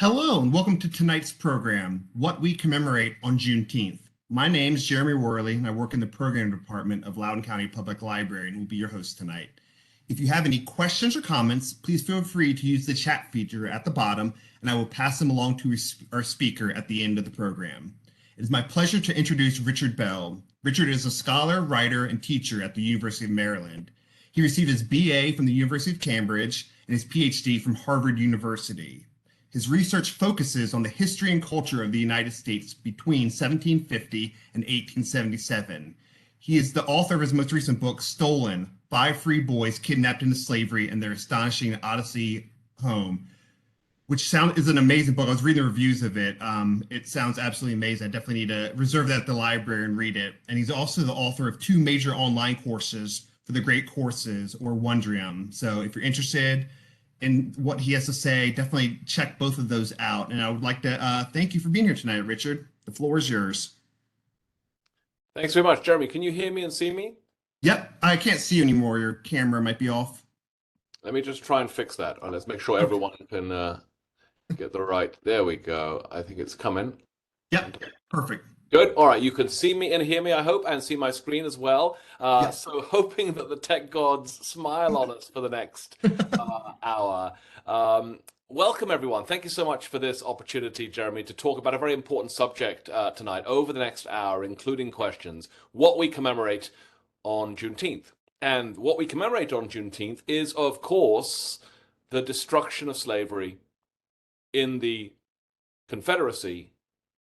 Hello and welcome to tonight's program, What We Commemorate on Juneteenth. My name is Jeremy Worley and I work in the program department of Loudoun County Public Library and will be your host tonight. If you have any questions or comments, please feel free to use the chat feature at the bottom and I will pass them along to our speaker at the end of the program. It is my pleasure to introduce Richard Bell. Richard is a scholar, writer, and teacher at the University of Maryland. He received his BA from the University of Cambridge and his PhD from Harvard University. His research focuses on the history and culture of the United States between 1750 and 1877. He is the author of his most recent book, Stolen: Five Free Boys Kidnapped into Slavery and Their Astonishing Odyssey Home, which is an amazing book. I was reading the reviews of it. It sounds absolutely amazing. I definitely need to reserve that at the library and read it. And he's also the author of two major online courses for the Great Courses, or Wondrium. So if you're interested in what he has to say, definitely check both of those out. And I would like to thank you for being here tonight, Richard. The floor is yours. Thanks very much. Jeremy, can you hear me and see me? Yep, I can't see you anymore. Your camera might be off. Let me just try and fix that. Let's make sure everyone can get the right. There we go. I think it's coming. Yep, perfect. Good. All right. You can see me and hear me, I hope, and see my screen as well. So hoping that the tech gods smile on us for the next hour. Welcome, everyone. Thank you so much for this opportunity, Jeremy, to talk about a very important subject tonight over the next hour, including questions, what we commemorate on Juneteenth. And what we commemorate on Juneteenth is, of course, the destruction of slavery in the Confederacy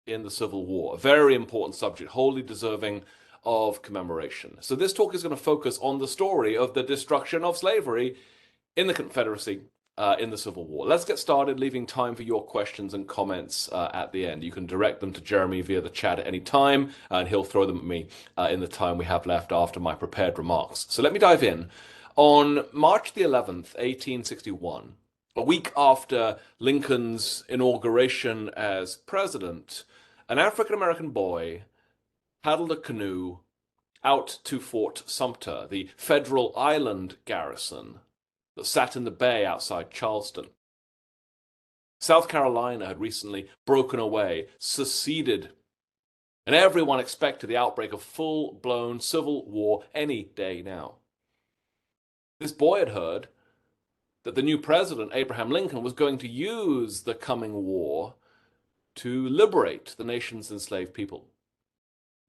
in the Civil War. A very important subject, wholly deserving of commemoration. So this talk is going to focus on the story of the destruction of slavery in the Confederacy in the Civil War. Let's get started, leaving time for your questions and comments at the end. You can direct them to Jeremy via the chat at any time, and he'll throw them at me in the time we have left after my prepared remarks. So let me dive in. On March the 11th, 1861, a week after Lincoln's inauguration as president, an African-American boy paddled a canoe out to Fort Sumter, the federal island garrison that sat in the bay outside Charleston. South Carolina had recently broken away, seceded, and everyone expected the outbreak of full-blown civil war any day now. This boy had heard that the new president, Abraham Lincoln, was going to use the coming war to liberate the nation's enslaved people.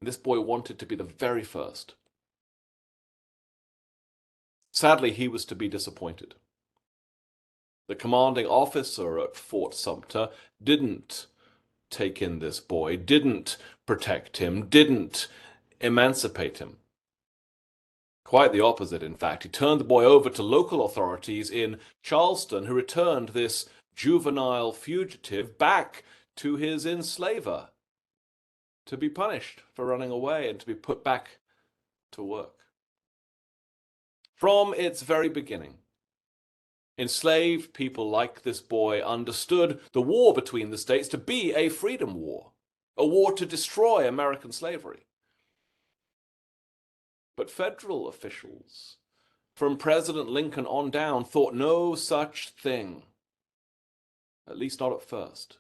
And this boy wanted to be the very first. Sadly, he was to be disappointed. The commanding officer at Fort Sumter didn't take in this boy, didn't protect him, didn't emancipate him. Quite the opposite, in fact. He turned the boy over to local authorities in Charleston, who returned this juvenile fugitive back to his enslaver to be punished for running away and to be put back to work. From its very beginning, enslaved people like this boy understood the war between the states to be a freedom war, a war to destroy American slavery. But federal officials, from President Lincoln on down, thought no such thing, at least not at first.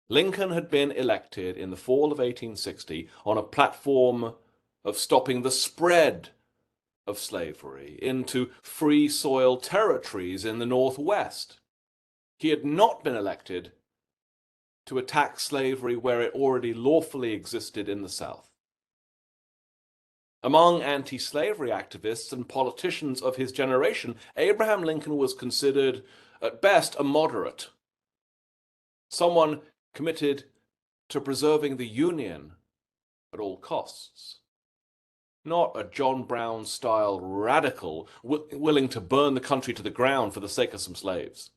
Lincoln had been elected in the fall of 1860 on a platform of stopping the spread of slavery into free soil territories in the Northwest. He had not been elected to attack slavery where it already lawfully existed in the South. Among anti-slavery activists and politicians of his generation, Abraham Lincoln was considered, at best, a moderate, someone committed to preserving the Union at all costs. Not a John Brown-style radical willing to burn the country to the ground for the sake of some slaves.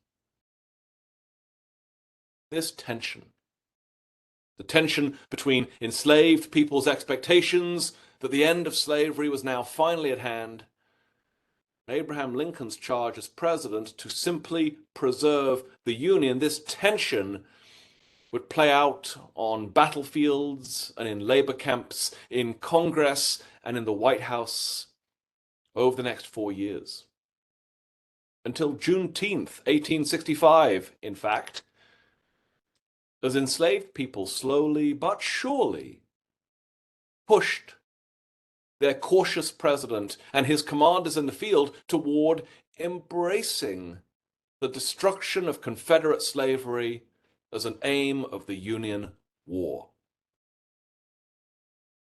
This tension, the tension between enslaved people's expectations that the end of slavery was now finally at hand, Abraham Lincoln's charge as president to simply preserve the Union, this tension would play out on battlefields and in labor camps, in Congress and in the White House over the next 4 years. until Juneteenth, 1865, in fact, as enslaved people slowly but surely pushed their cautious president and his commanders in the field toward embracing the destruction of Confederate slavery as an aim of the Union War.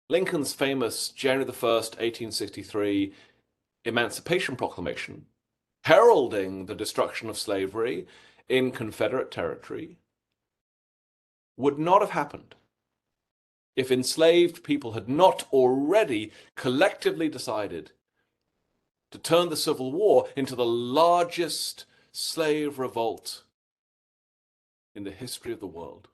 Lincoln's famous January the 1st, 1863 Emancipation Proclamation, heralding the destruction of slavery in Confederate territory, would not have happened if enslaved people had not already collectively decided to turn the Civil War into the largest slave revolt in the history of the world.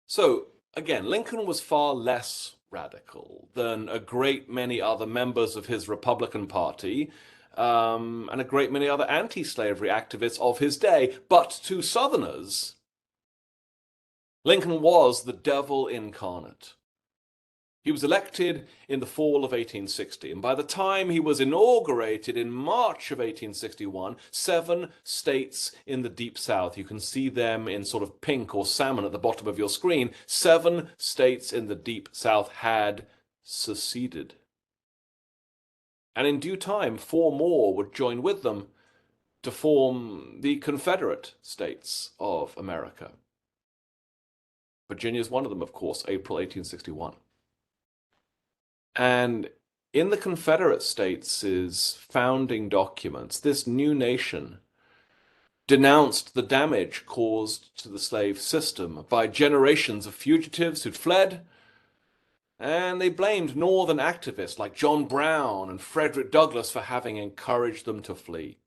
So, again, Lincoln was far less radical than a great many other members of his Republican Party and a great many other anti-slavery activists of his day. But to Southerners, Lincoln was the devil incarnate. He was elected in the fall of 1860, and by the time he was inaugurated in March of 1861, 7 states in the Deep South, you can see them in sort of pink or salmon at the bottom of your screen, 7 states in the Deep South had seceded. And in due time, 4 more would join with them to form the Confederate States of America. Virginia is one of them, of course, April 1861. And in the Confederate States' founding documents, this new nation denounced the damage caused to the slave system by generations of fugitives who'd fled, and they blamed Northern activists like John Brown and Frederick Douglass for having encouraged them to flee.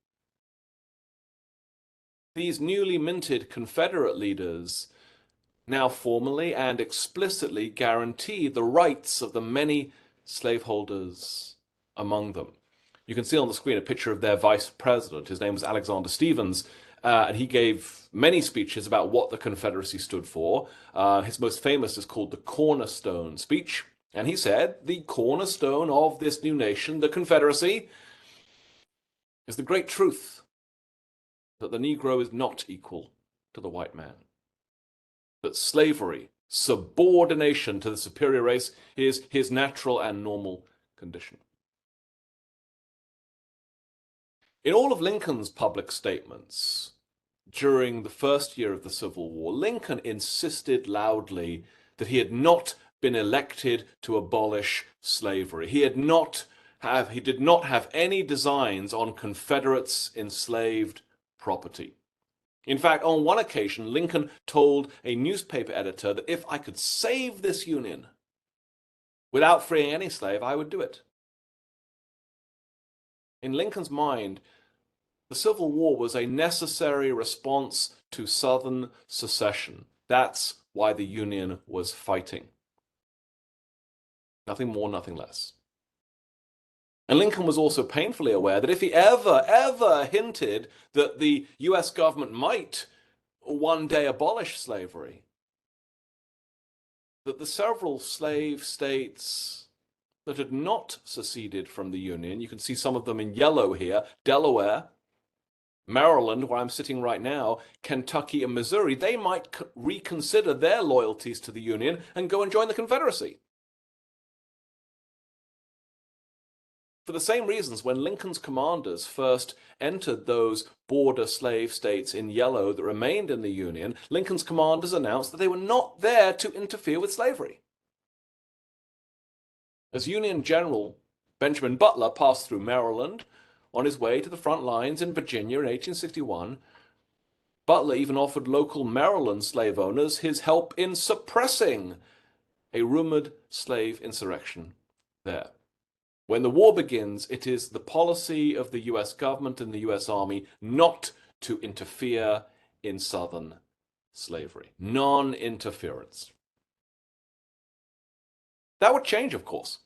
These newly minted Confederate leaders now formally and explicitly guarantee the rights of the many slaveholders among them. You can see on the screen a picture of their vice president. His name was Alexander Stephens, and he gave many speeches about what the Confederacy stood for. His most famous is called the Cornerstone speech, and he said, the cornerstone of this new nation, the Confederacy, is the great truth that the Negro is not equal to the white man, that slavery, subordination to the superior race, is his natural and normal condition. In all of Lincoln's public statements during the first year of the Civil War, Lincoln insisted loudly that he had not been elected to abolish slavery. He did not have any designs on Confederates' enslaved property. In fact, on one occasion, Lincoln told a newspaper editor that if I could save this Union without freeing any slave, I would do it. In Lincoln's mind, the Civil War was a necessary response to Southern secession. That's why the Union was fighting. Nothing more, nothing less. And Lincoln was also painfully aware that if he ever hinted that the US government might one day abolish slavery, that the several slave states that had not seceded from the Union, you can see some of them in yellow here, Delaware, Maryland, where I'm sitting right now, Kentucky and Missouri, they might reconsider their loyalties to the Union and go and join the Confederacy. For the same reasons, when Lincoln's commanders first entered those border slave states in yellow that remained in the Union, Lincoln's commanders announced that they were not there to interfere with slavery. As Union General Benjamin Butler passed through Maryland on his way to the front lines in Virginia in 1861, Butler even offered local Maryland slave owners his help in suppressing a rumored slave insurrection there. When the war begins, it is the policy of the US government and the US Army not to interfere in Southern slavery. Non-interference. That would change, of course.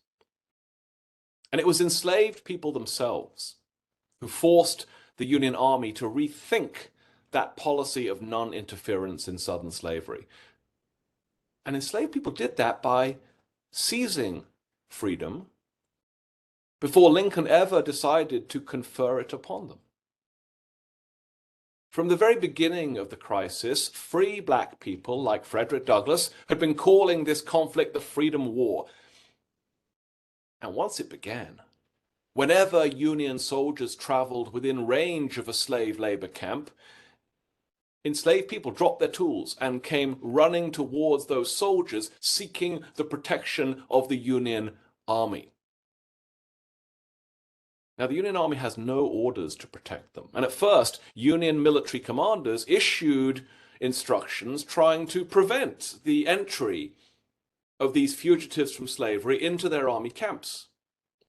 And it was enslaved people themselves who forced the Union Army to rethink that policy of non-interference in Southern slavery. And enslaved people did that by seizing freedom before Lincoln ever decided to confer it upon them. From the very beginning of the crisis, free black people like Frederick Douglass had been calling this conflict the Freedom War. And once it began, whenever Union soldiers traveled within range of a slave labor camp, enslaved people dropped their tools and came running towards those soldiers, seeking the protection of the Union Army. Now, the Union Army has no orders to protect them, and at first, Union military commanders issued instructions trying to prevent the entry of these fugitives from slavery into their army camps.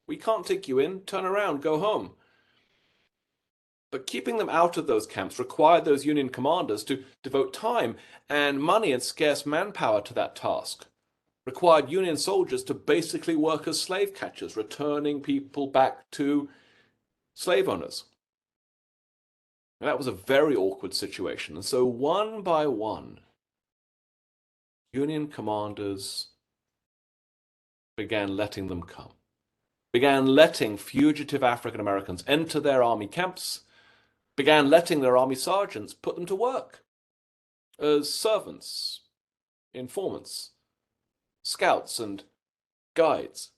We can't take you in, turn around, go home. But keeping them out of those camps required those Union commanders to devote time and money and scarce manpower to that task. Required Union soldiers to basically work as slave catchers, returning people back to slave owners. And that was a very awkward situation. And so one by one, Union commanders began letting them come, began letting fugitive African Americans enter their army camps, began letting their army sergeants put them to work as servants, informants, scouts, and guides.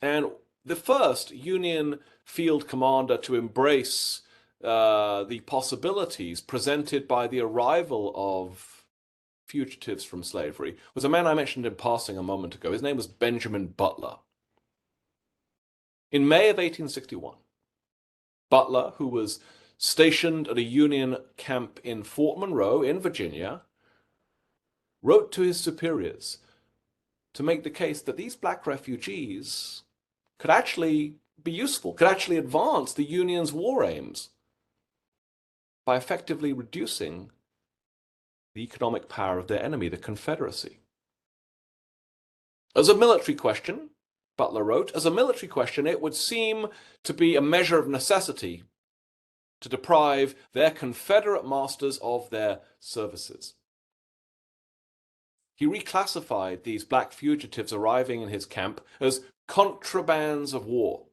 And the first Union field commander to embrace the possibilities presented by the arrival of fugitives from slavery was a man I mentioned in passing a moment ago. His name was Benjamin Butler. In May of 1861, Butler, who was stationed at a Union camp in Fort Monroe in Virginia, wrote to his superiors to make the case that these black refugees could actually be useful, could actually advance the Union's war aims by effectively reducing the economic power of their enemy, the Confederacy. As a military question, Butler wrote, as a military question, it would seem to be a measure of necessity to deprive their Confederate masters of their services. He reclassified these black fugitives arriving in his camp as contrabands of war,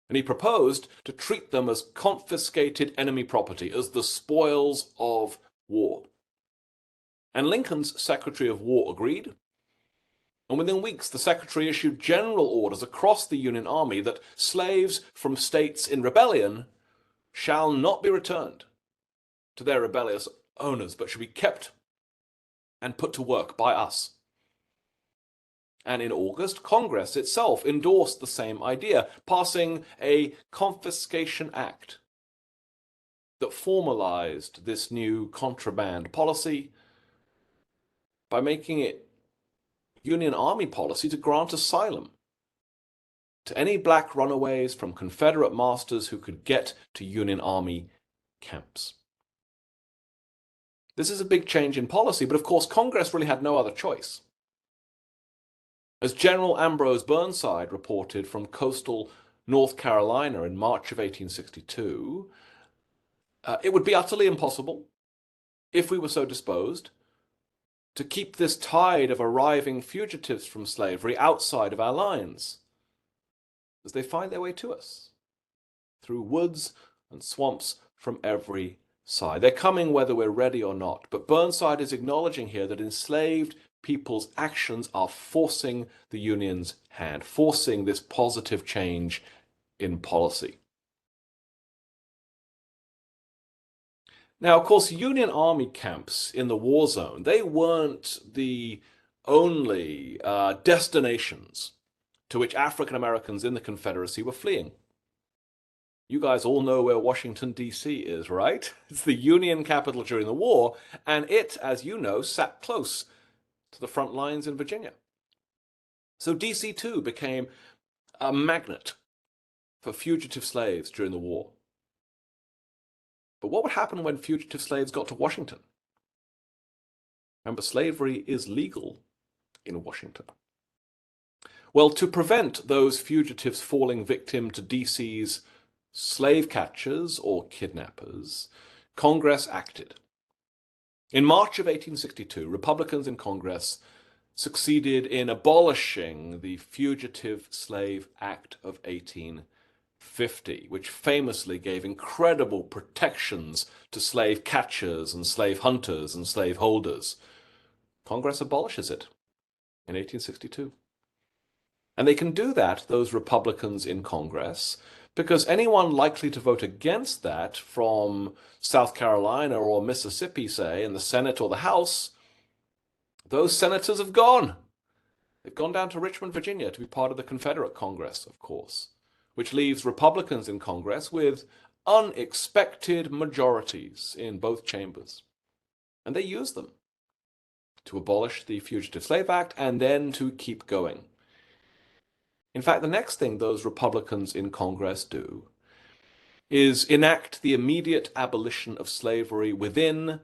and he proposed to treat them as confiscated enemy property, as the spoils of war. And Lincoln's Secretary of War agreed, and within weeks the Secretary issued general orders across the Union Army that slaves from states in rebellion shall not be returned to their rebellious owners, but should be kept and put to work by us. And in August, Congress itself endorsed the same idea, passing a Confiscation Act that formalized this new contraband policy by making it Union Army policy to grant asylum to any black runaways from Confederate masters who could get to Union Army camps. This is a big change in policy, but of course Congress really had no other choice. As General Ambrose Burnside reported from coastal North Carolina in March of 1862, it would be utterly impossible, if we were so disposed, to keep this tide of arriving fugitives from slavery outside of our lines, as they find their way to us, through woods and swamps from every side. They're coming whether we're ready or not, but Burnside is acknowledging here that enslaved people's actions are forcing the Union's hand, forcing this positive change in policy. Now, of course, Union Army camps in the war zone, they weren't the only destinations to which African Americans in the Confederacy were fleeing. You guys all know where Washington, D.C. is, right? It's the Union capital during the war, and it, as you know, sat close to the front lines in Virginia. So D.C. too became a magnet for fugitive slaves during the war. But what would happen when fugitive slaves got to Washington? Remember, slavery is legal in Washington. Well, to prevent those fugitives falling victim to D.C.'s slave catchers or kidnappers, Congress acted. In March of 1862, Republicans in Congress succeeded in abolishing the Fugitive Slave Act of 1850, which famously gave incredible protections to slave catchers and slave hunters and slave holders. Congress abolishes it in 1862. And they can do that, those Republicans in Congress, because anyone likely to vote against that from South Carolina or Mississippi, say, in the Senate or the House, those senators have gone. They've gone down to Richmond, Virginia to be part of the Confederate Congress, of course, which leaves Republicans in Congress with unexpected majorities in both chambers. And they use them to abolish the Fugitive Slave Act and then to keep going. In fact, the next thing those Republicans in Congress do is enact the immediate abolition of slavery within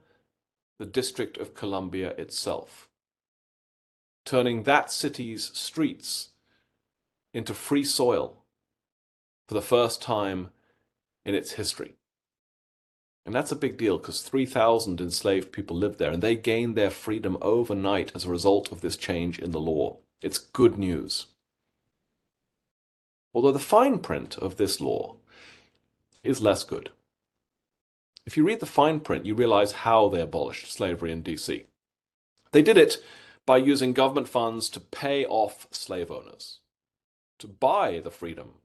the District of Columbia itself, turning that city's streets into free soil for the first time in its history. And that's a big deal because 3,000 enslaved people lived there, and they gained their freedom overnight as a result of this change in the law. It's good news. Although the fine print of this law is less good. If you read the fine print, you realize how they abolished slavery in DC. They did it by using government funds to pay off slave owners, to buy the freedom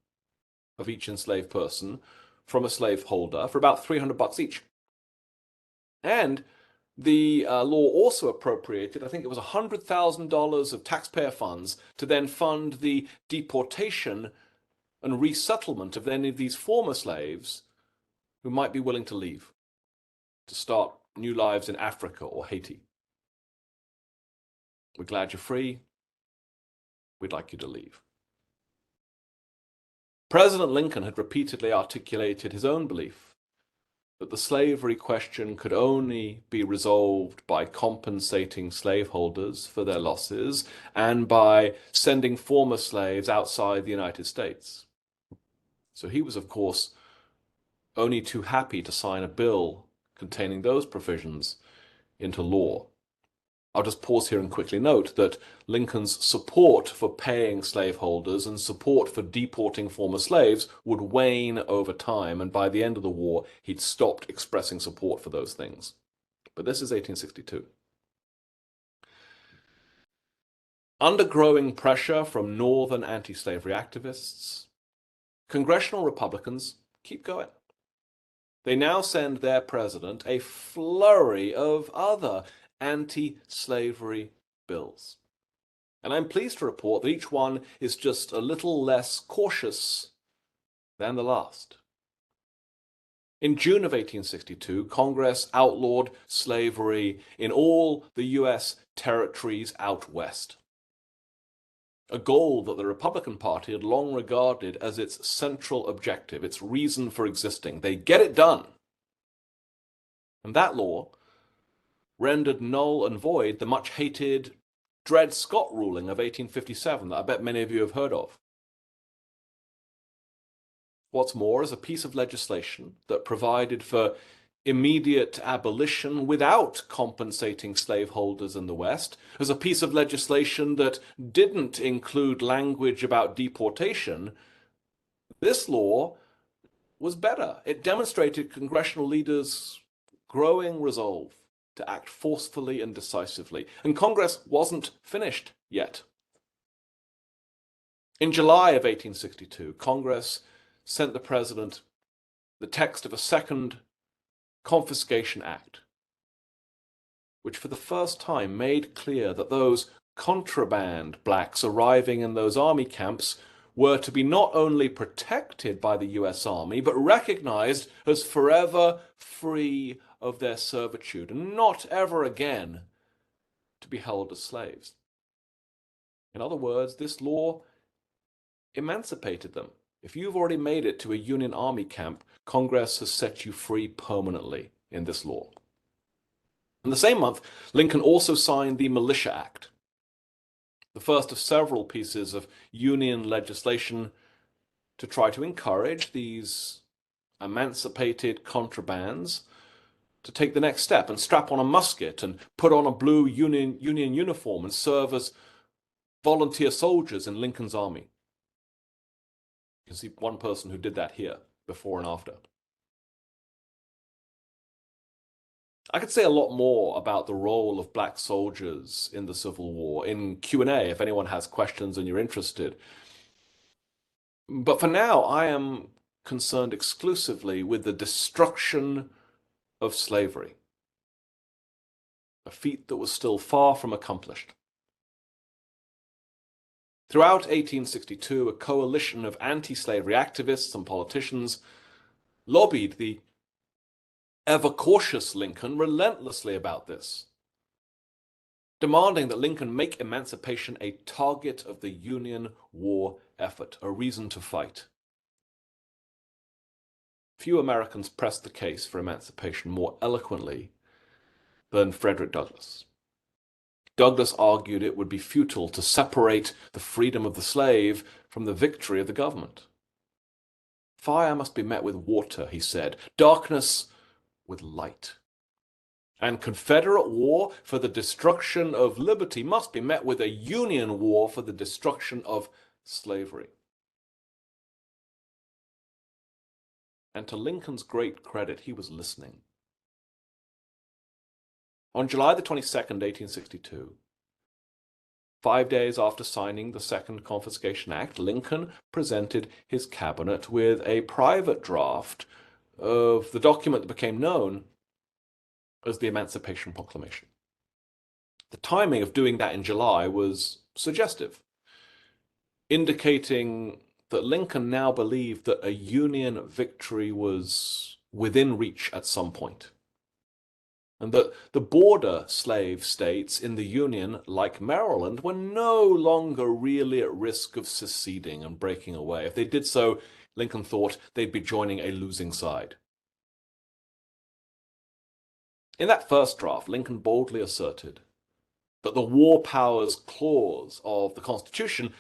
of each enslaved person from a slaveholder for about $300 each. And the law also appropriated, I think it was $100,000 of taxpayer funds to then fund the deportation and resettlement of any of these former slaves who might be willing to leave to start new lives in Africa or Haiti. We're glad you're free. We'd like you to leave. President Lincoln had repeatedly articulated his own belief that the slavery question could only be resolved by compensating slaveholders for their losses and by sending former slaves outside the United States. So he was, of course, only too happy to sign a bill containing those provisions into law. I'll just pause here and quickly note that Lincoln's support for paying slaveholders and support for deporting former slaves would wane over time, and by the end of the war, he'd stopped expressing support for those things. But this is 1862. Under growing pressure from northern anti-slavery activists, congressional Republicans keep going. They now send their president a flurry of other anti-slavery bills. And I'm pleased to report that each one is just a little less cautious than the last. In June of 1862, Congress outlawed slavery in all the U.S. territories out west, a goal that the Republican Party had long regarded as its central objective, its reason for existing. They get it done. And that law rendered null and void the much-hated Dred Scott ruling of 1857 that I bet many of you have heard of. What's more, as a piece of legislation that provided for immediate abolition without compensating slaveholders in the West, as a piece of legislation that didn't include language about deportation, this law was better. It demonstrated congressional leaders' growing resolve to act forcefully and decisively. And Congress wasn't finished yet. In July of 1862, Congress sent the president the text of a second Confiscation Act, which for the first time made clear that those contraband blacks arriving in those army camps were to be not only protected by the US Army, but recognized as forever free of their servitude and not ever again to be held as slaves. In other words, this law emancipated them. If you've already made it to a Union Army camp, Congress has set you free permanently in this law. In the same month, Lincoln also signed the Militia Act, the first of several pieces of Union legislation to try to encourage these emancipated contrabands to take the next step and strap on a musket and put on a blue Union uniform and serve as volunteer soldiers in Lincoln's army. You can see one person who did that here, before and after. I could say a lot more about the role of black soldiers in the Civil War in Q&A if anyone has questions and you're interested. But for now, I am concerned exclusively with the destruction of slavery, a feat that was still far from accomplished. Throughout 1862, a coalition of anti-slavery activists and politicians lobbied the ever-cautious Lincoln relentlessly about this, demanding that Lincoln make emancipation a target of the Union war effort, a reason to fight. Few Americans pressed the case for emancipation more eloquently than Frederick Douglass. Douglass argued it would be futile to separate the freedom of the slave from the victory of the government. Fire must be met with water, he said, darkness with light. And Confederate war for the destruction of liberty must be met with a Union war for the destruction of slavery. And to Lincoln's great credit, he was listening. On July the 22nd, 1862, 5 days after signing the Second Confiscation Act, Lincoln presented his cabinet with a private draft of the document that became known as the Emancipation Proclamation. The timing of doing that in July was suggestive, indicating that Lincoln now believed that a Union victory was within reach at some point, and that the border slave states in the Union, like Maryland, were no longer really at risk of seceding and breaking away. If they did so, Lincoln thought they'd be joining a losing side. In that first draft, Lincoln boldly asserted that the war powers clause of the Constitution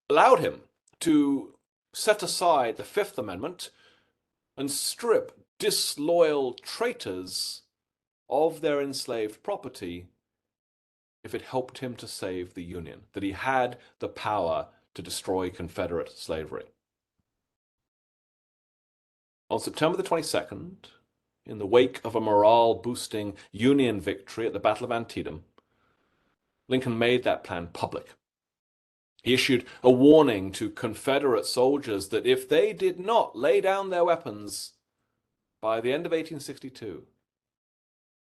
allowed him to set aside the Fifth Amendment and strip disloyal traitors of their enslaved property if it helped him to save the Union, that he had the power to destroy Confederate slavery. On September the 22nd, in the wake of a morale-boosting Union victory at the Battle of Antietam, Lincoln made that plan public. He issued a warning to Confederate soldiers that if they did not lay down their weapons by the end of 1862,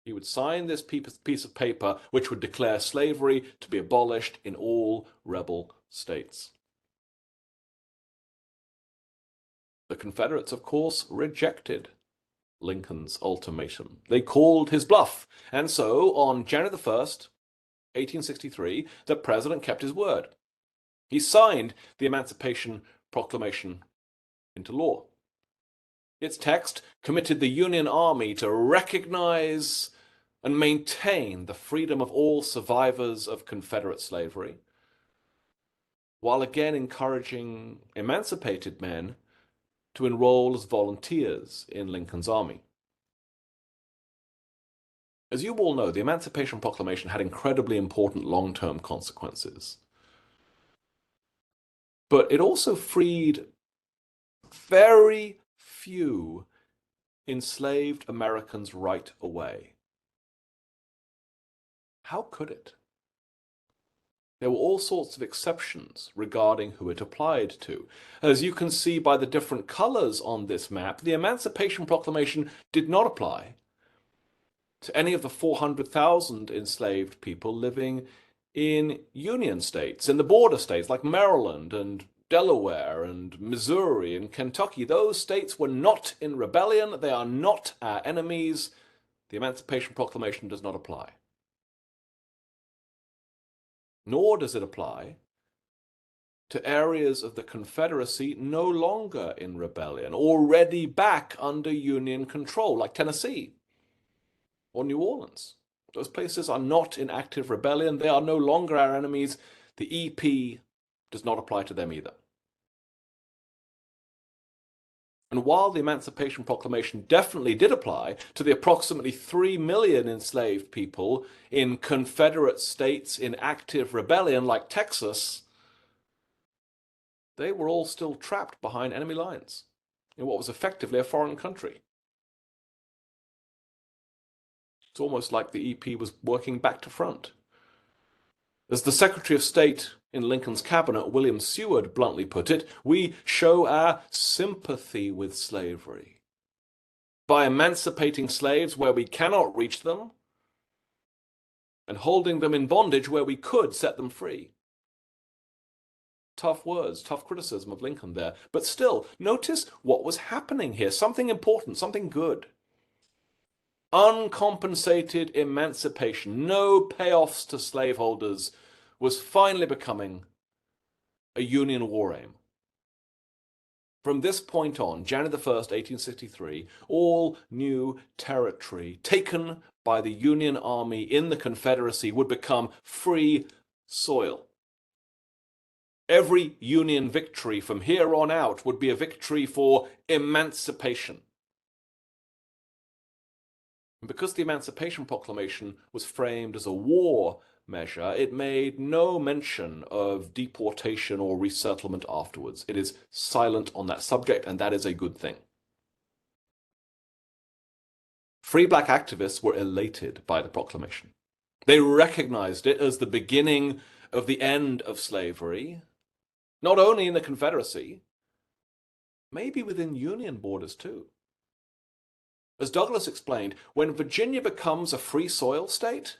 he would sign this piece of paper which would declare slavery to be abolished in all rebel states. The Confederates, of course, rejected Lincoln's ultimatum. They called his bluff, and so on January the 1st, 1863, the president kept his word. He signed the Emancipation Proclamation into law. Its text committed the Union Army to recognize and maintain the freedom of all survivors of Confederate slavery, while again encouraging emancipated men to enroll as volunteers in Lincoln's army. As you all know, the Emancipation Proclamation had incredibly important long-term consequences. But it also freed very few enslaved Americans right away. How could it? There were all sorts of exceptions regarding who it applied to. As you can see by the different colors on this map, the Emancipation Proclamation did not apply to any of the 400,000 enslaved people living in Union states, in the border states like Maryland and Delaware and Missouri and Kentucky. Those states were not in rebellion. They are not our enemies. The Emancipation Proclamation does not apply. Nor does it apply to areas of the Confederacy no longer in rebellion, already back under Union control, like Tennessee or New Orleans. Those places are not in active rebellion. They are no longer our enemies. The EP does not apply to them either. And while the Emancipation Proclamation definitely did apply to the approximately 3 million enslaved people in Confederate states in active rebellion like Texas, they were all still trapped behind enemy lines in what was effectively a foreign country. It's almost like the EP was working back to front. As the Secretary of State in Lincoln's cabinet, William Seward, bluntly put it, we show our sympathy with slavery by emancipating slaves where we cannot reach them and holding them in bondage where we could set them free. Tough words, tough criticism of Lincoln there. But still, notice what was happening here. Something important, something good. Uncompensated emancipation, no payoffs to slaveholders, was finally becoming a Union war aim. From this point on, January the 1st, 1863, all new territory taken by the Union Army in the Confederacy would become free soil. Every Union victory from here on out would be a victory for emancipation. And because the Emancipation Proclamation was framed as a war measure, it made no mention of deportation or resettlement afterwards. It is silent on that subject, and that is a good thing. Free black activists were elated by the proclamation. They recognized it as the beginning of the end of slavery, not only in the Confederacy, maybe within Union borders too. As Douglas explained, when Virginia becomes a free soil state,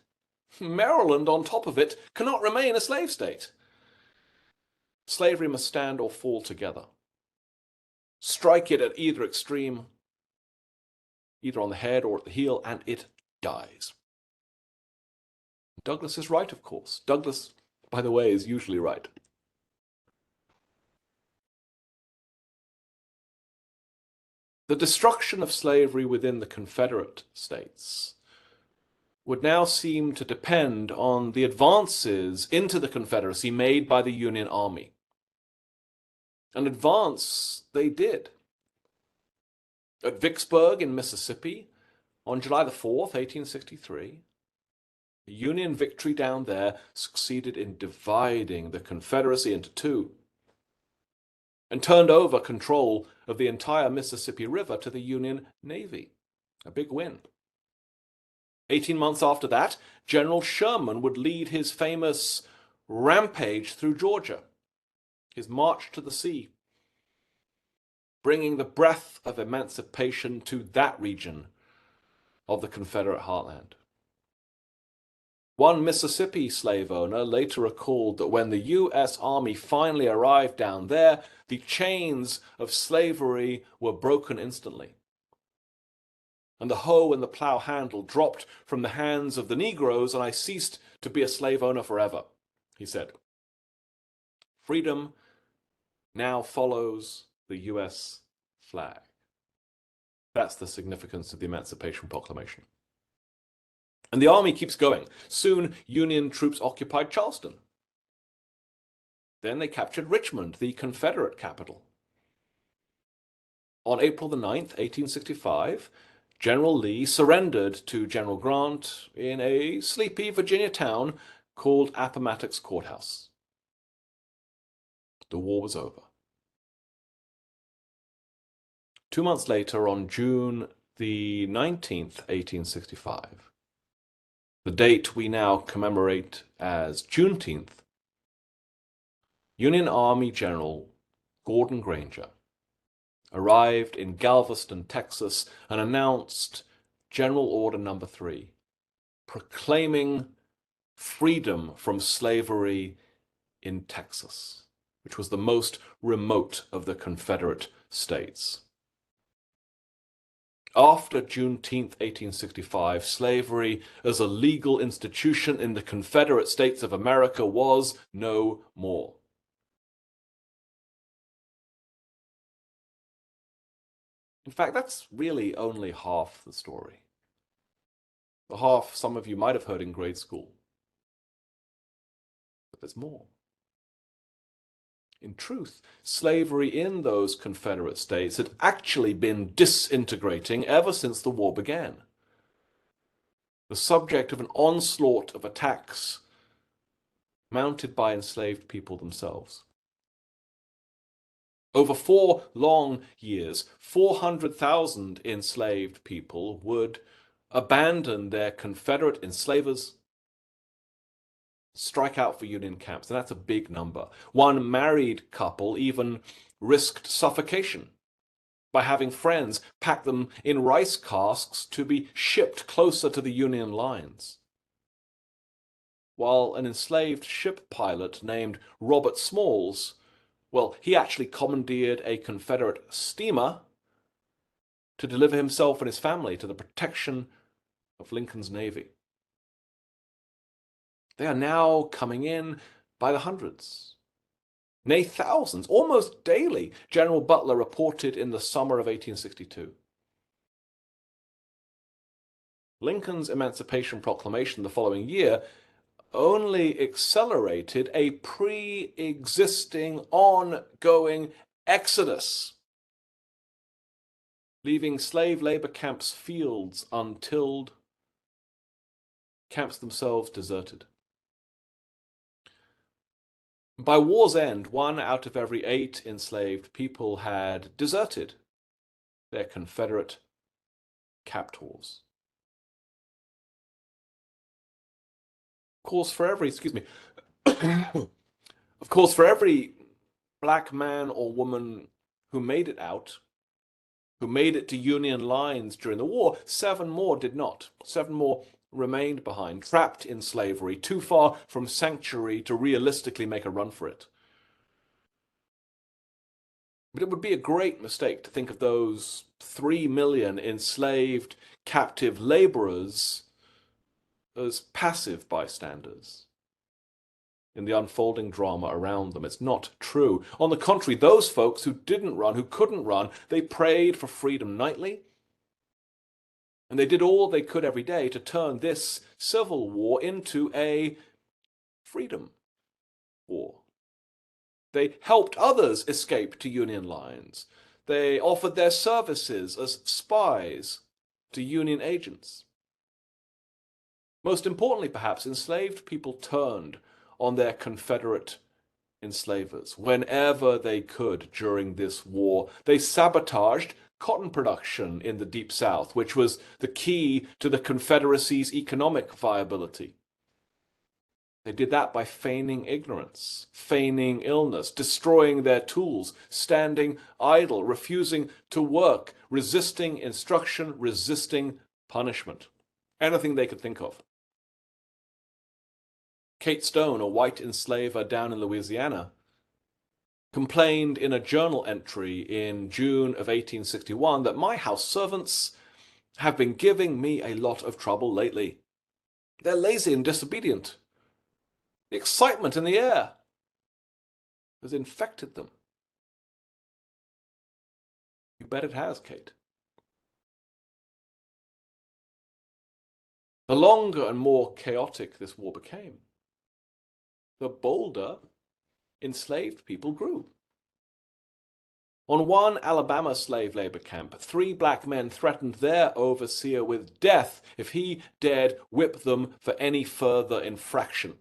Maryland on top of it cannot remain a slave state. Slavery must stand or fall together. Strike it at either extreme, either on the head or at the heel, and it dies. Douglas is right, of course. Douglas, by the way, is usually right. The destruction of slavery within the Confederate States would now seem to depend on the advances into the Confederacy made by the Union Army. An advance they did. At Vicksburg in Mississippi, on July the 4th, 1863, a Union victory down there succeeded in dividing the Confederacy into two and turned over control of the entire Mississippi River to the Union Navy. A big win. 18 months after that, General Sherman would lead his famous rampage through Georgia, his march to the sea, bringing the breath of emancipation to that region of the Confederate heartland. One Mississippi slave owner later recalled that when the U.S. Army finally arrived down there, the chains of slavery were broken instantly, and the hoe and the plow handle dropped from the hands of the Negroes, and I ceased to be a slave owner forever, he said. Freedom now follows the U.S. flag. That's the significance of the Emancipation Proclamation. And the army keeps going. Soon, Union troops occupied Charleston. Then they captured Richmond, the Confederate capital. On April the 9th, 1865, General Lee surrendered to General Grant in a sleepy Virginia town called APPOMATTOX Courthouse. The war was over. 2 months later, on June the 19th, 1865, the date we now commemorate as Juneteenth, Union Army General Gordon Granger arrived in Galveston, Texas, and announced General Order No. 3, proclaiming freedom from slavery in Texas, which was the most remote of the Confederate states. After Juneteenth, 1865, slavery as a legal institution in the Confederate States of America was no more. In fact, that's really only half the story. The half some of you might have heard in grade school. But there's more. In truth, slavery in those Confederate states had actually been disintegrating ever since the war began, the subject of an onslaught of attacks mounted by enslaved people themselves. Over 4 long years, 400,000 enslaved people would abandon their Confederate enslavers, strike out for Union camps, and that's a big number. One married couple even risked suffocation by having friends pack them in rice casks to be shipped closer to the Union lines. While an enslaved ship pilot named Robert Smalls, well, he actually commandeered a Confederate steamer to deliver himself and his family to the protection of Lincoln's Navy. They are now coming in by the hundreds, nay thousands, almost daily, General Butler reported in the summer of 1862. Lincoln's Emancipation Proclamation the following year only accelerated a pre-existing, ongoing exodus, leaving slave labor camps' fields untilled, camps themselves deserted. By war's end, 1 out of every 8 enslaved people had deserted their Confederate captors. Of course, for every black man or woman who made it out, who made it to Union lines during the war, 7 more did not. 7 more remained behind, trapped in slavery, too far from sanctuary to realistically make a run for it. But it would be a great mistake to think of those 3 million enslaved captive laborers as passive bystanders in the unfolding drama around them. It's not true. On the contrary, those folks who didn't run, who couldn't run, they prayed for freedom nightly, and they did all they could every day to turn this civil war into a freedom war. They helped others escape to Union lines. They offered their services as spies to Union agents. Most importantly, perhaps, enslaved people turned on their Confederate enslavers whenever they could during this war. They sabotaged cotton production in the Deep South, which was the key to the Confederacy's economic viability. They did that by feigning ignorance, feigning illness, destroying their tools, standing idle, refusing to work, resisting instruction, resisting punishment. Anything they could think of. Kate Stone, a white enslaver down in Louisiana, complained in a journal entry in June of 1861 that my house servants have been giving me a lot of trouble lately. They're lazy and disobedient. The excitement in the air has infected them. You bet it has, Kate. The longer and more chaotic this war became, the bolder enslaved people grew. On one Alabama slave labor camp, 3 black men threatened their overseer with death if he dared whip them for any further infraction.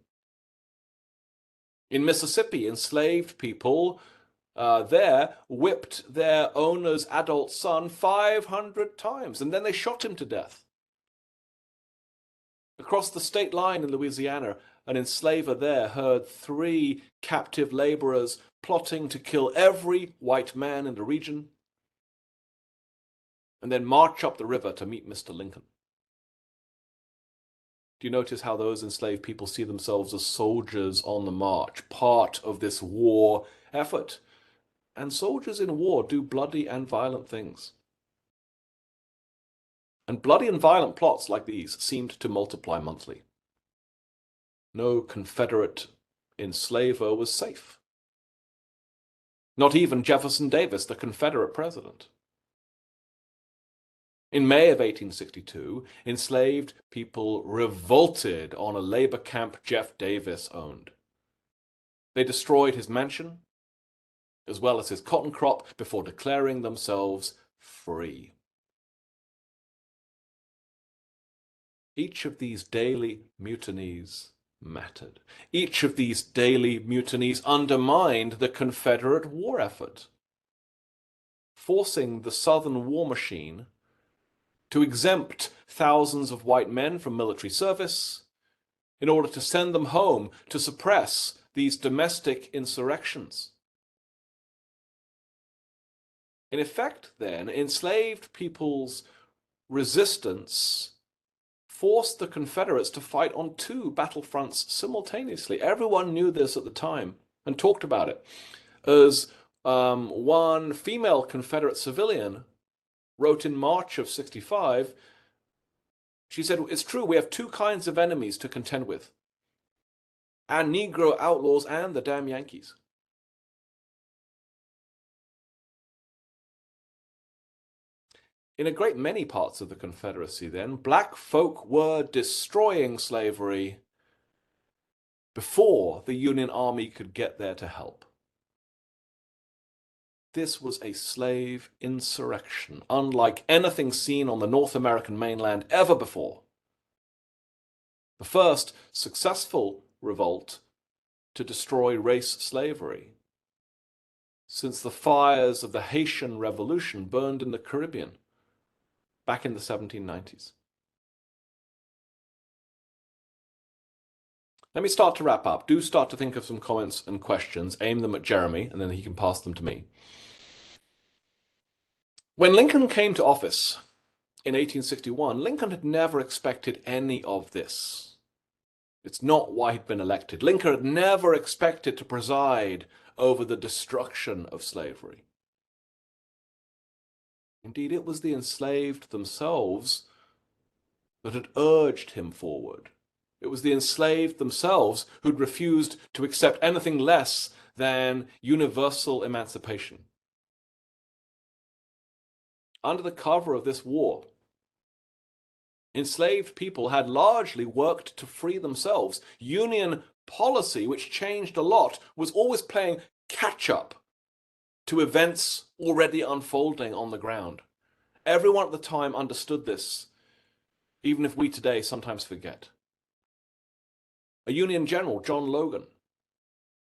In Mississippi, enslaved people there whipped their owner's adult son 500 times, and then they shot him to death. Across the state line in Louisiana, an enslaver there heard 3 captive laborers plotting to kill every white man in the region and then march up the river to meet Mr. Lincoln. Do you notice how those enslaved people see themselves as soldiers on the march, part of this war effort? And soldiers in war do bloody and violent things. And bloody and violent plots like these seemed to multiply monthly. No Confederate enslaver was safe. Not even Jefferson Davis, the Confederate president. In May of 1862, enslaved people revolted on a labor camp Jeff Davis owned. They destroyed his mansion, as well as his cotton crop, before declaring themselves free. Each of these daily mutinies mattered. Each of these daily mutinies undermined the Confederate war effort, forcing the Southern war machine to exempt thousands of white men from military service in order to send them home to suppress these domestic insurrections. In effect, then, enslaved people's resistance forced the Confederates to fight on two battlefronts simultaneously. Everyone knew this at the time and talked about it. As one female Confederate civilian wrote in March of '65, she said, "It's true, we have two kinds of enemies to contend with. Our Negro outlaws and the damn Yankees." In a great many parts of the Confederacy then, black folk were destroying slavery before the Union Army could get there to help. This was a slave insurrection, unlike anything seen on the North American mainland ever before. The first successful revolt to destroy race slavery since the fires of the Haitian Revolution burned in the Caribbean back in the 1790s. Let me start to wrap up. Do start to think of some comments and questions, aim them at Jeremy, and then he can pass them to me. When Lincoln came to office in 1861, Lincoln had never expected any of this. It's not why he'd been elected. Lincoln had never expected to preside over the destruction of slavery. Indeed, it was the enslaved themselves that had urged him forward. It was the enslaved themselves who'd refused to accept anything less than universal emancipation. Under the cover of this war, enslaved people had largely worked to free themselves. Union policy, which changed a lot, was always playing catch-up to events already unfolding on the ground. Everyone at the time understood this, even if we today sometimes forget. A Union general, John Logan,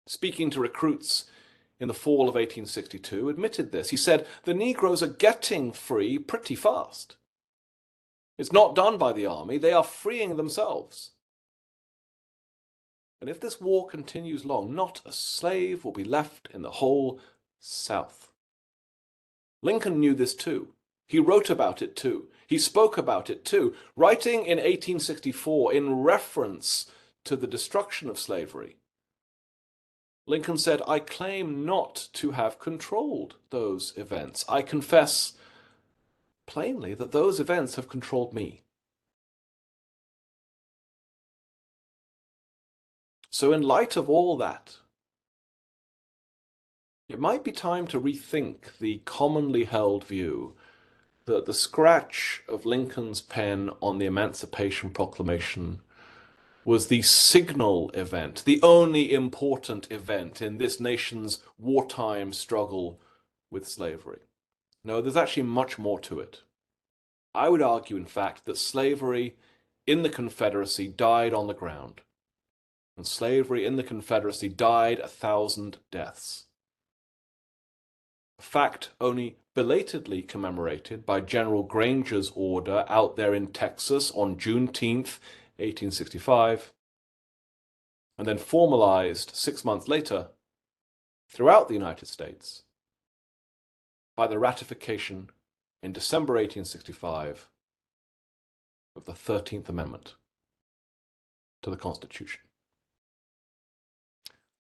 speaking to recruits in the fall of 1862, admitted this. He said, "The Negroes are getting free pretty fast. It's not done by the army. They are freeing themselves. And if this war continues long, not a slave will be left in the whole South." Lincoln knew this too. He wrote about it too. He spoke about it too, writing in 1864 in reference to the destruction of slavery. Lincoln said, "I claim not to have controlled those events. I confess plainly that those events have controlled me." So in light of all that, it might be time to rethink the commonly held view that the scratch of Lincoln's pen on the Emancipation Proclamation was the signal event, the only important event in this nation's wartime struggle with slavery. No, there's actually much more to it. I would argue, in fact, that slavery in the Confederacy died on the ground, and slavery in the Confederacy died 1,000 deaths. A fact only belatedly commemorated by General Granger's order out there in Texas on Juneteenth, 1865, and then formalized 6 months later throughout the United States by the ratification in December 1865 of the 13th Amendment to the Constitution.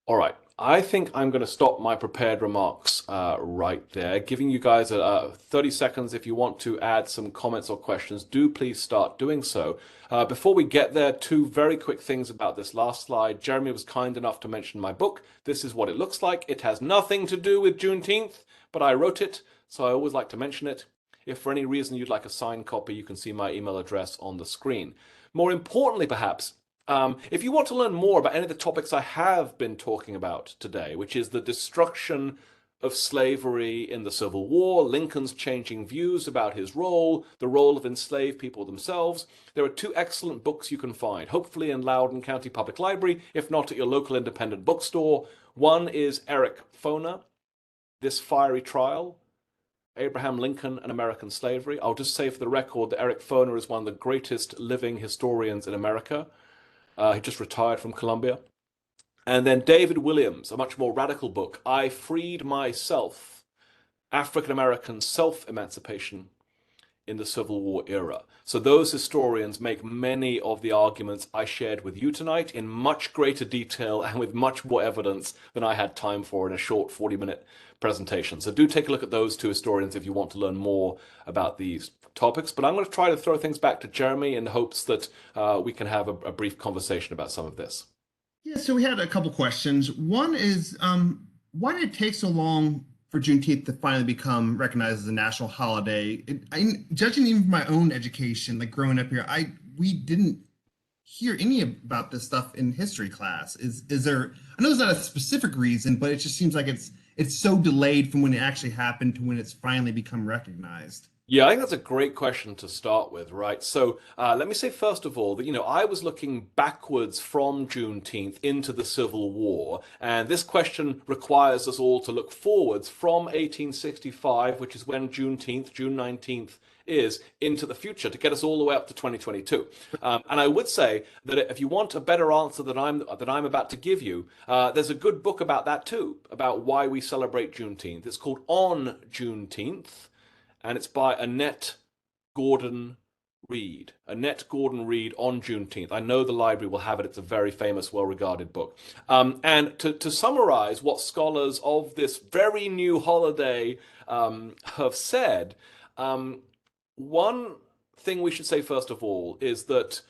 All right, I think I'm going to stop my prepared remarks right there, giving you guys 30 seconds. If you want to add some comments or questions, do please start doing so. Before we get there, two very quick things about this last slide. Jeremy was kind enough to mention my book. This is what it looks like. It has nothing to do with Juneteenth, but I wrote it, so I always like to mention it. If for any reason you'd like a signed copy, you can see my email address on the screen. More importantly, perhaps, if you want to learn more about any of the topics I have been talking about today, which is the destruction of slavery in the Civil War, Lincoln's changing views about his role, the role of enslaved people themselves. There are two excellent books you can find, hopefully in Loudoun County Public Library, if not at your local independent bookstore. One is Eric Foner, This Fiery Trial, Abraham Lincoln and American Slavery. I'll just say for the record that Eric Foner is one of the greatest living historians in America. He just retired from Columbia. And then David Williams, a much more radical book, I Freed Myself, African American Self-Emancipation in the Civil War Era. So those historians make many of the arguments I shared with you tonight in much greater detail and with much more evidence than I had time for in a short 40-minute presentation. So do take a look at those two historians if you want to learn more about these topics. But I'm going to try to throw things back to Jeremy in hopes that we can have a brief conversation about some of this. Yeah, so we had a couple questions. One is, why did it take so long for Juneteenth to finally become recognized as a national holiday? Judging even from my own education, like growing up here, we didn't hear any about this stuff in history class. Is there? I know there's not a specific reason, but it just seems like it's so delayed from when it actually happened to when it's finally become recognized. Yeah, I think that's a great question to start with, right? So let me say first of all that, I was looking backwards from Juneteenth into the Civil War, and this question requires us all to look forwards from 1865, which is when Juneteenth, June 19th, is, into the future to get us all the way up to 2022. And I would say that if you want a better answer than I'm about to give you, there's a good book about that too, about why we celebrate Juneteenth. It's called On Juneteenth, and it's by Annette Gordon Reed. Annette Gordon Reed on Juneteenth. I know the library will have it. It's a very famous, well-regarded book. And to summarize what scholars of this very new holiday have said, one thing we should say first of all is that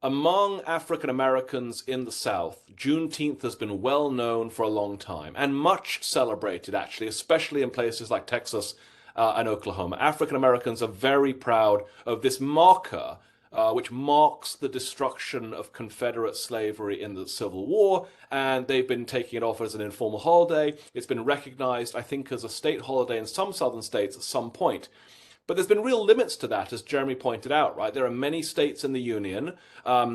among African Americans in the South, Juneteenth has been well known for a long time and much celebrated, actually, especially in places like Texas and Oklahoma. African Americans are very proud of this marker, which marks the destruction of Confederate slavery in the Civil War, and they've been taking it off as an informal holiday. It's been recognized, I think, as a state holiday in some southern states at some point. But there's been real limits to that, as Jeremy pointed out, right? There are many states in the Union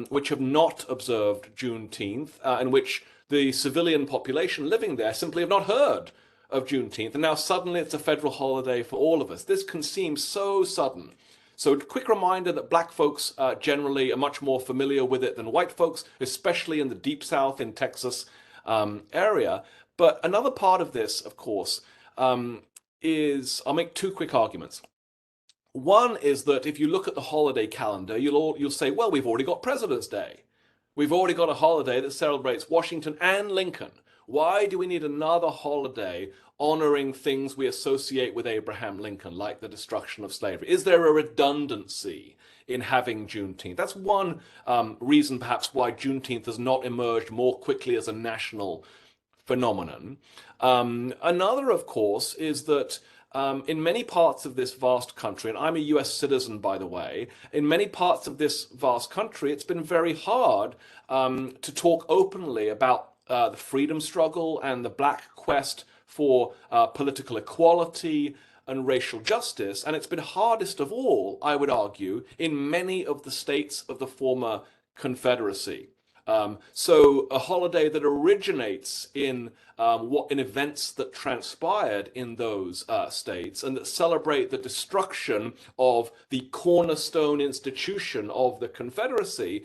which have not observed Juneteenth, in which the civilian population living there simply have not heard of Juneteenth, and now suddenly it's a federal holiday for all of us. This can seem so sudden. So a quick reminder that black folks generally are much more familiar with it than white folks, especially in the Deep South in Texas area. But another part of this, of course, is, I'll make two quick arguments. One is that if you look at the holiday calendar, you'll say, well, we've already got President's Day. We've already got a holiday that celebrates Washington and Lincoln. Why do we need another holiday honoring things we associate with Abraham Lincoln, like the destruction of slavery? Is there a redundancy in having Juneteenth? That's one reason, perhaps, why Juneteenth has not emerged more quickly as a national phenomenon. Another, of course, is that in many parts of this vast country, and I'm a US citizen, by the way, in many parts of this vast country, it's been very hard to talk openly about the freedom struggle and the black quest for political equality and racial justice. And it's been hardest of all, I would argue, in many of the states of the former Confederacy. So a holiday that originates in events that transpired in those states and that celebrate the destruction of the cornerstone institution of the Confederacy,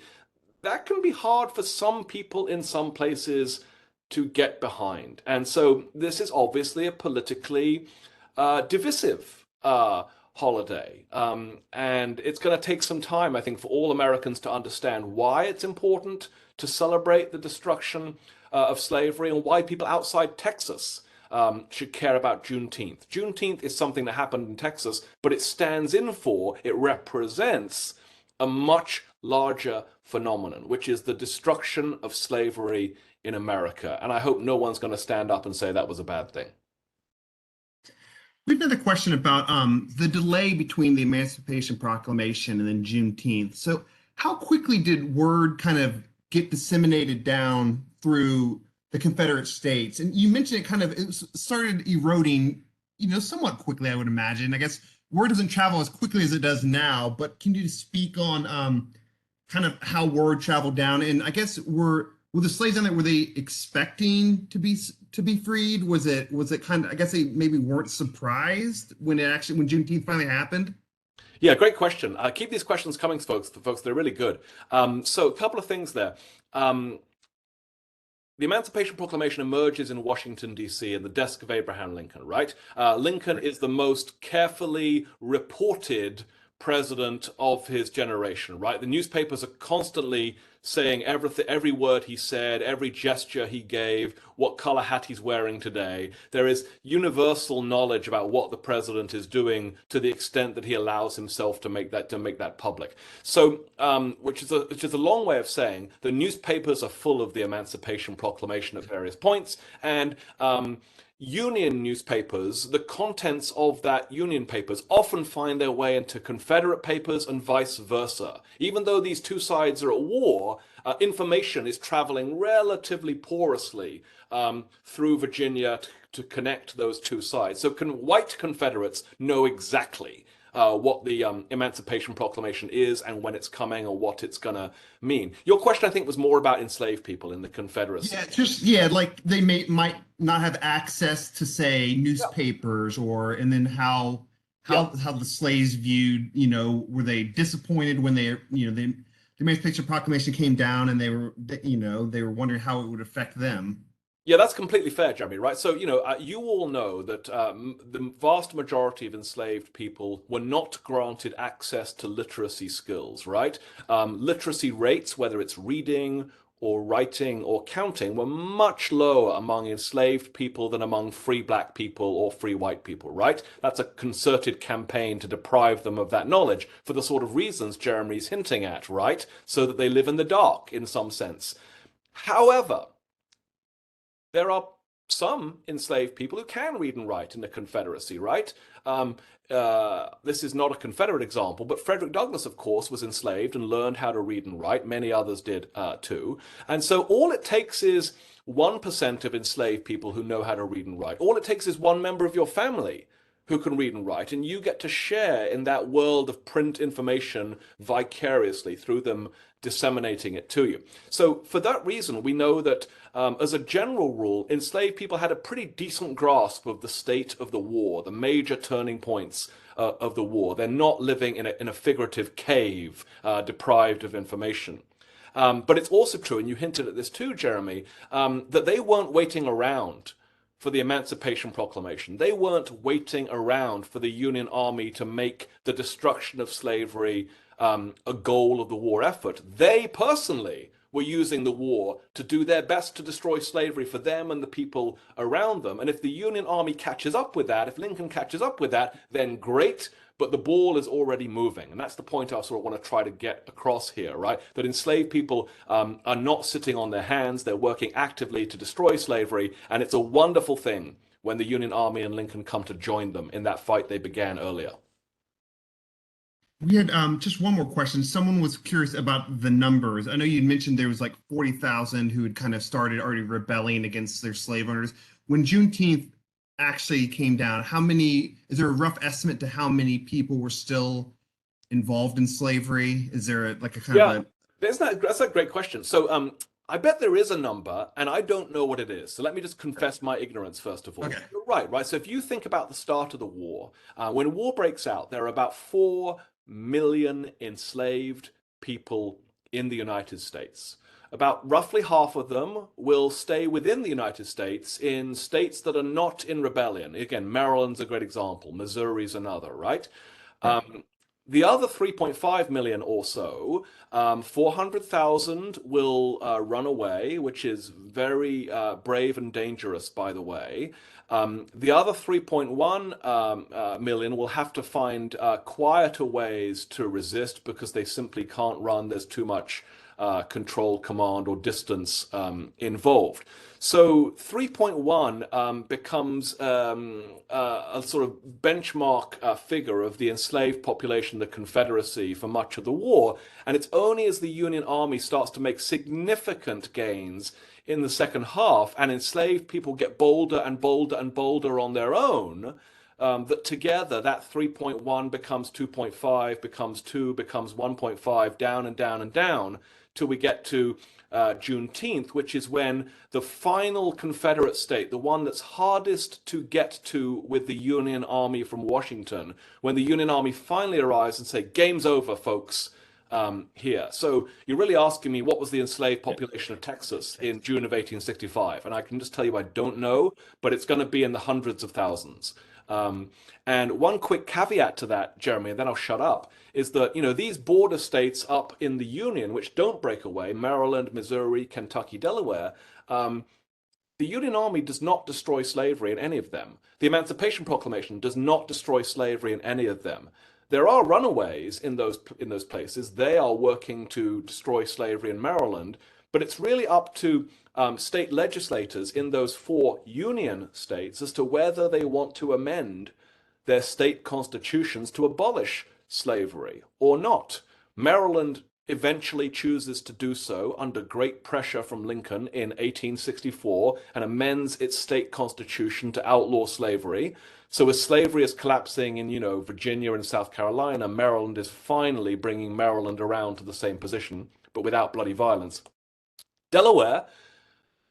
that can be hard for some people in some places to get behind. And so this is obviously a politically divisive holiday. And it's going to take some time, I think, for all Americans to understand why it's important to celebrate the destruction of slavery and why people outside Texas should care about Juneteenth. Juneteenth is something that happened in Texas, but it stands in for, it represents a much larger phenomenon, which is the destruction of slavery in America. And I hope no one's going to stand up and say that was a bad thing. We have another question about the delay between the Emancipation Proclamation and then Juneteenth. So how quickly did word kind of get disseminated down through the Confederate States. And you mentioned it started eroding, somewhat quickly, I would imagine. I guess word doesn't travel as quickly as it does now, but can you speak on kind of how word traveled down? And I guess were the slaves down there, were they expecting to be freed? Was it kind of, I guess they maybe weren't surprised when Juneteenth finally happened? Yeah, great question. Keep these questions coming, folks. They're really good. So a couple of things there. The Emancipation Proclamation emerges in Washington, D.C., in the desk of Abraham Lincoln, right? Lincoln is the most carefully reported president of his generation, right? The newspapers are constantly saying every word he said, every gesture he gave, what color hat he's wearing today. There is universal knowledge about what the president is doing to the extent that he allows himself to make that public. So, which is a long way of saying the newspapers are full of the Emancipation Proclamation at various points, and Union newspapers, the contents of that Union papers often find their way into Confederate papers and vice versa. Even though these two sides are at war, information is traveling relatively porously through Virginia to connect those two sides. So white Confederates know exactly what the Emancipation Proclamation is and when it's coming or what it's going to mean. Your question, I think, was more about enslaved people in the Confederacy. Like they might not have access to, say, newspapers, and then how the slaves viewed, were they disappointed when the Emancipation Proclamation came down, and they were wondering how it would affect them. Yeah, that's completely fair, Jeremy, right? So, you all know that the vast majority of enslaved people were not granted access to literacy skills, right? Literacy rates, whether it's reading or writing or counting, were much lower among enslaved people than among free black people or free white people, right? That's a concerted campaign to deprive them of that knowledge for the sort of reasons Jeremy's hinting at, right? So that they live in the dark, in some sense. However, there are some enslaved people who can read and write in the Confederacy, right? This is not a Confederate example, but Frederick Douglass, of course, was enslaved and learned how to read and write. Many others did too. And so all it takes is 1% of enslaved people who know how to read and write. All it takes is one member of your family who can read and write, and you get to share in that world of print information vicariously through them disseminating it to you. So for that reason, we know that as a general rule, enslaved people had a pretty decent grasp of the state of the war, the major turning points of the war. They're not living in a figurative cave, deprived of information. But it's also true, and you hinted at this too, Jeremy, that they weren't waiting around for the Emancipation Proclamation. They weren't waiting around for the Union Army to make the destruction of slavery a goal of the war effort. They personally were using the war to do their best to destroy slavery for them and the people around them. And if the Union Army catches up with that, if Lincoln catches up with that, then great, but the ball is already moving. And that's the point I sort of want to try to get across here, right? That enslaved people are not sitting on their hands. They're working actively to destroy slavery. And it's a wonderful thing when the Union Army and Lincoln come to join them in that fight they began earlier. We had just one more question. Someone was curious about the numbers. I know you mentioned there was like 40,000 who had kind of started already rebelling against their slave owners. When Juneteenth actually came down, is there a rough estimate to how many people were still involved in slavery? Is there that's a great question. So I bet there is a number, and I don't know what it is. So let me just confess my ignorance first of all. Okay. You're right. So if you think about the start of the war, when war breaks out, there are about 4 million enslaved people in the United States. About roughly half of them will stay within the United States in states that are not in rebellion. Again, Maryland's a great example. Missouri's another, right? The other 3.5 million or so, 400,000 will run away, which is very brave and dangerous, by the way. The other 3.1 million will have to find quieter ways to resist because they simply can't run. There's too much control, command, or distance involved. So 3.1 becomes a sort of benchmark figure of the enslaved population, the Confederacy, for much of the war. And it's only as the Union Army starts to make significant gains in the second half and enslaved people get bolder and bolder and bolder on their own, that together that 3.1 becomes 2.5, becomes 2, becomes 1.5, down and down and down, till we get to Juneteenth, which is when the final Confederate state, the one that's hardest to get to with the Union Army from Washington, when the Union Army finally arrives and say, game's over, folks, here. So you're really asking me what was the enslaved population of Texas in June of 1865? And I can just tell you I don't know, but it's going to be in the hundreds of thousands. And one quick caveat to that, Jeremy, and then I'll shut up, is that, you know, these border states up in the Union, which don't break away, Maryland, Missouri, Kentucky, Delaware, the Union Army does not destroy slavery in any of them. The Emancipation Proclamation does not destroy slavery in any of them. There are runaways in those places. They are working to destroy slavery in Maryland, but it's really up to state legislators in those 4 Union states as to whether they want to amend their state constitutions to abolish slavery or not. Maryland eventually chooses to do so under great pressure from Lincoln in 1864 and amends its state constitution to outlaw slavery. So as slavery is collapsing in, you know, Virginia and South Carolina, Maryland is finally bringing Maryland around to the same position, but without bloody violence. Delaware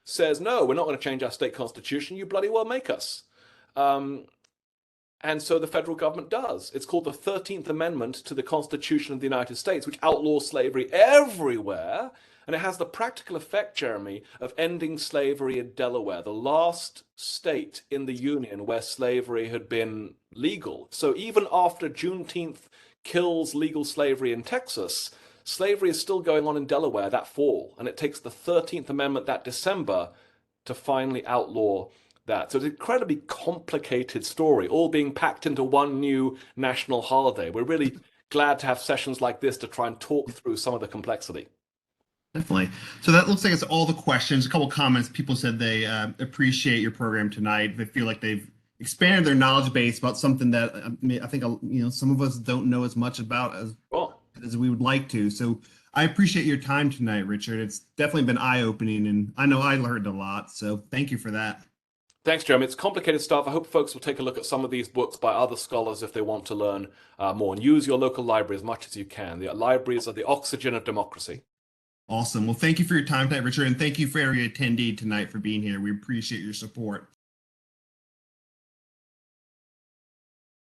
says, no, we're not going to change our state constitution. You bloody well make us. And so the federal government does. It's called the 13th Amendment to the Constitution of the United States, which outlaws slavery everywhere. And it has the practical effect, Jeremy, of ending slavery in Delaware, the last state in the Union where slavery had been legal. So even after Juneteenth kills legal slavery in Texas, slavery is still going on in Delaware that fall. And it takes the 13th Amendment that December to finally outlaw that. So it's an incredibly complicated story, all being packed into one new national holiday. We're really glad to have sessions like this to try and talk through some of the complexity. Definitely. So that looks like it's all the questions. A couple of comments. People said they appreciate your program tonight. They feel like they've expanded their knowledge base about something that I think some of us don't know as much about as we would like to. So I appreciate your time tonight, Richard. It's definitely been eye-opening, and I know I learned a lot. So thank you for that. Thanks, Jeremy. It's complicated stuff. I hope folks will take a look at some of these books by other scholars if they want to learn more. And use your local library as much as you can. The libraries are the oxygen of democracy. Awesome. Well, thank you for your time tonight, Richard, and thank you for every attendee tonight for being here. We appreciate your support.